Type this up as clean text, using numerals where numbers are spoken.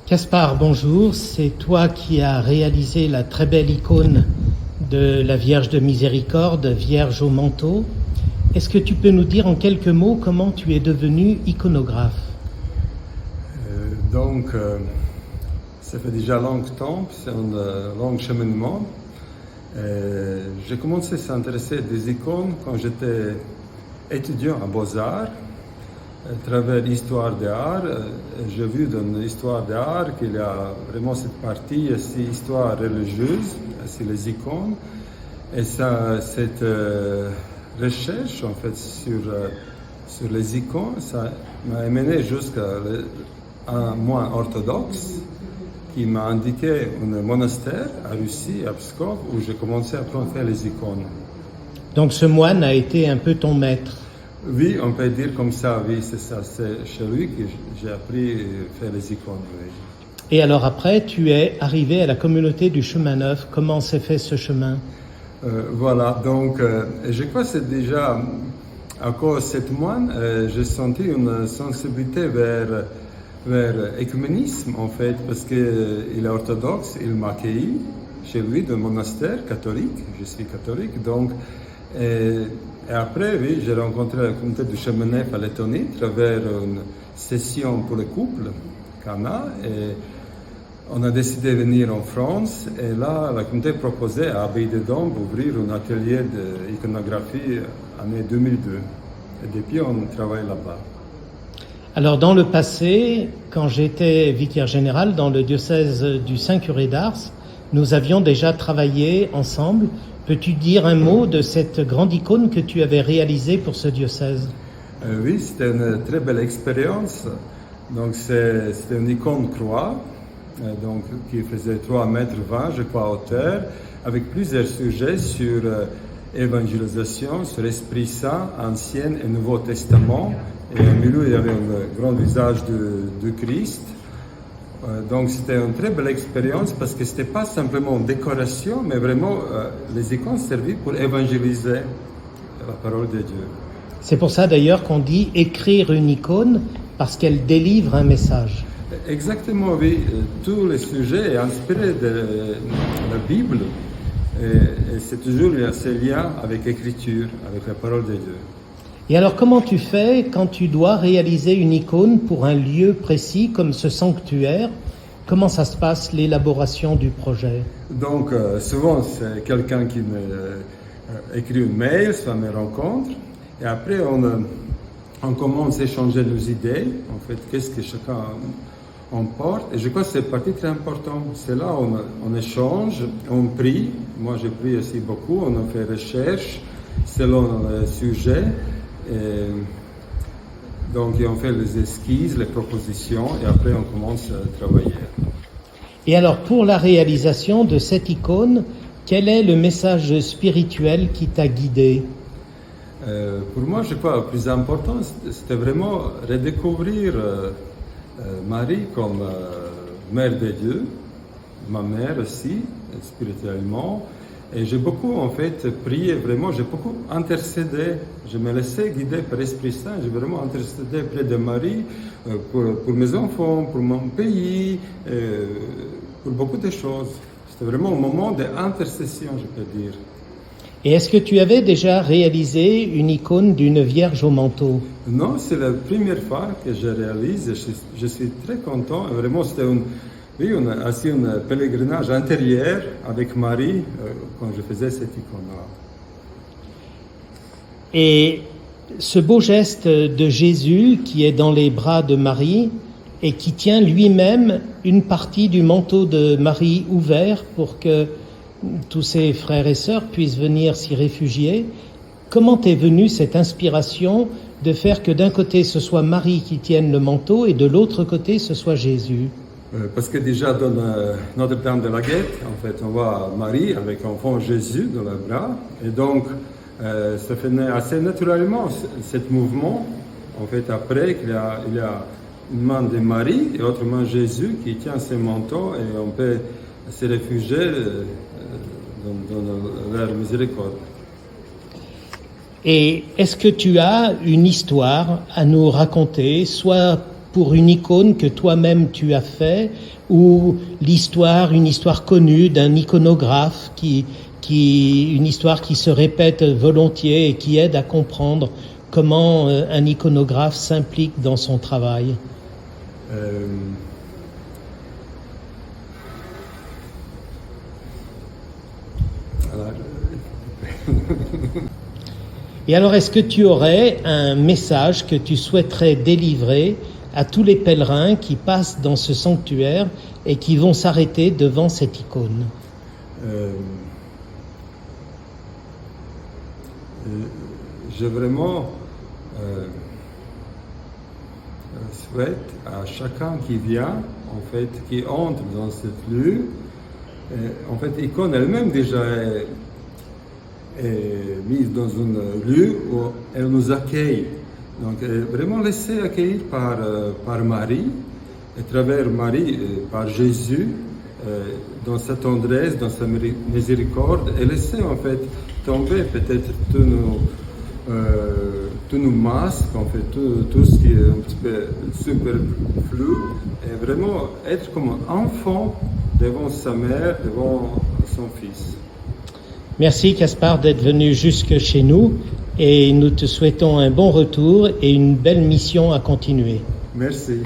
Gaspard, bonjour. C'est toi qui as réalisé la très belle icône de la Vierge de Miséricorde, Vierge au manteau. Est-ce que tu peux nous dire en quelques mots comment tu es devenu iconographe ? Ça fait déjà longtemps, c'est un long cheminement. J'ai commencé à s'intéresser des icônes quand j'étais étudiant à Beaux-Arts. À travers l'histoire des arts, j'ai vu dans l'histoire des arts qu'il y a vraiment cette partie, c'est histoire religieuse, c'est les icônes. Et cette recherche en fait sur les icônes, ça m'a amené jusqu'à un moine orthodoxe qui m'a indiqué un monastère à Russie, à Pskov, où j'ai commencé à apprendre à faire les icônes. Donc ce moine a été un peu ton maître. Oui, on peut dire comme ça, oui, c'est ça. C'est chez lui que j'ai appris à faire les icônes. Oui. Et alors après, tu es arrivé à la communauté du chemin neuf. Comment s'est fait ce chemin ? Voilà, donc je crois que c'est déjà, à cause de cette moine, j'ai senti une sensibilité vers l'écuménisme, en fait, parce qu'il est orthodoxe, il m'a accueilli chez lui dans le monastère catholique, je suis catholique, donc... Et après, oui, j'ai rencontré la communauté du chemin neuf à Lettonie à travers une session pour les couples, Cana, et on a décidé de venir en France. Et là, la communauté proposait à Abbaye des Dombes d'ouvrir un atelier d'iconographie année 2002. Et depuis, on travaille là-bas. Alors dans le passé, quand j'étais vicaire général dans le diocèse du Saint-Curé d'Ars, nous avions déjà travaillé ensemble. Peux-tu dire un mot de cette grande icône que tu avais réalisée pour ce diocèse ? Oui, c'était une très belle expérience. Donc, c'était une icône croix, donc, qui faisait 3,20 mètres, je crois, hauteur, avec plusieurs sujets sur évangélisation, sur l'Esprit Saint, Ancien et Nouveau Testament. Et au milieu, il y avait un grand visage de Christ. Donc c'était une très belle expérience parce que ce n'était pas simplement une décoration, mais vraiment les icônes servaient pour évangéliser la parole de Dieu. C'est pour ça d'ailleurs qu'on dit écrire une icône parce qu'elle délivre un message. Exactement, oui. Tous les sujets sont inspirés de la Bible et c'est toujours ce lien avec l'écriture, avec la parole de Dieu. Et alors comment tu fais quand tu dois réaliser une icône pour un lieu précis comme ce sanctuaire ? Comment ça se passe, l'élaboration du projet ? Donc souvent c'est quelqu'un qui écrit un mail, ça me rencontre, et après on commence à échanger nos idées, en fait, qu'est-ce que chacun emporte, et je crois que c'est partie très importante. C'est là où on échange, on prie, moi j'ai prié aussi beaucoup, on a fait recherche selon le sujet. Et donc on fait les esquisses, les propositions et après on commence à travailler. Et alors pour la réalisation de cette icône, quel est le message spirituel qui t'a guidé ? Pour moi, je crois que le plus important, c'était vraiment redécouvrir Marie comme mère de Dieu, ma mère aussi, spirituellement. Et j'ai beaucoup, en fait, prié, vraiment, j'ai beaucoup intercédé. Je me laissais guider par l'Esprit Saint. J'ai vraiment intercédé près de Marie pour mes enfants, pour mon pays, pour beaucoup de choses. C'était vraiment un moment d'intercession, je peux dire. Et est-ce que tu avais déjà réalisé une icône d'une Vierge au manteau ? Non, c'est la première fois que je réalise. Je suis très content. Vraiment, c'était on a assis un pèlerinage intérieur avec Marie quand je faisais cette icône-là. Et ce beau geste de Jésus qui est dans les bras de Marie et qui tient lui-même une partie du manteau de Marie ouvert pour que tous ses frères et sœurs puissent venir s'y réfugier, comment t'est venue cette inspiration de faire que d'un côté ce soit Marie qui tienne le manteau et de l'autre côté ce soit Jésus ? Parce que déjà dans Notre-Dame de la Guette, en fait, on voit Marie avec l'enfant Jésus dans les bras. Et donc, ça fait assez naturellement, ce mouvement. En fait, après, il y a une main de Marie et l'autre main de Jésus qui tient ce manteau et on peut se réfugier dans leur miséricorde. Et est-ce que tu as une histoire à nous raconter, soit pour une icône que toi-même tu as fait, ou une histoire connue d'un iconographe une histoire qui se répète volontiers et qui aide à comprendre comment un iconographe s'implique dans son travail. Et alors, est-ce que tu aurais un message que tu souhaiterais délivrer à tous les pèlerins qui passent dans ce sanctuaire et qui vont s'arrêter devant cette icône? Je vraiment souhaite à chacun qui vient, en fait, qui entre dans cette lieu, en fait, l'icône elle-même déjà est mise dans un lieu où elle nous accueille. Donc, vraiment laisser accueillir par Marie, à travers Marie, par Jésus, dans sa tendresse, dans sa miséricorde, et laisser en fait tomber peut-être tous nos masques, en fait, tout ce qui est un petit peu superflu, et vraiment être comme un enfant devant sa mère, devant son fils. Merci Caspar d'être venu jusque chez nous et nous te souhaitons un bon retour et une belle mission à continuer. Merci.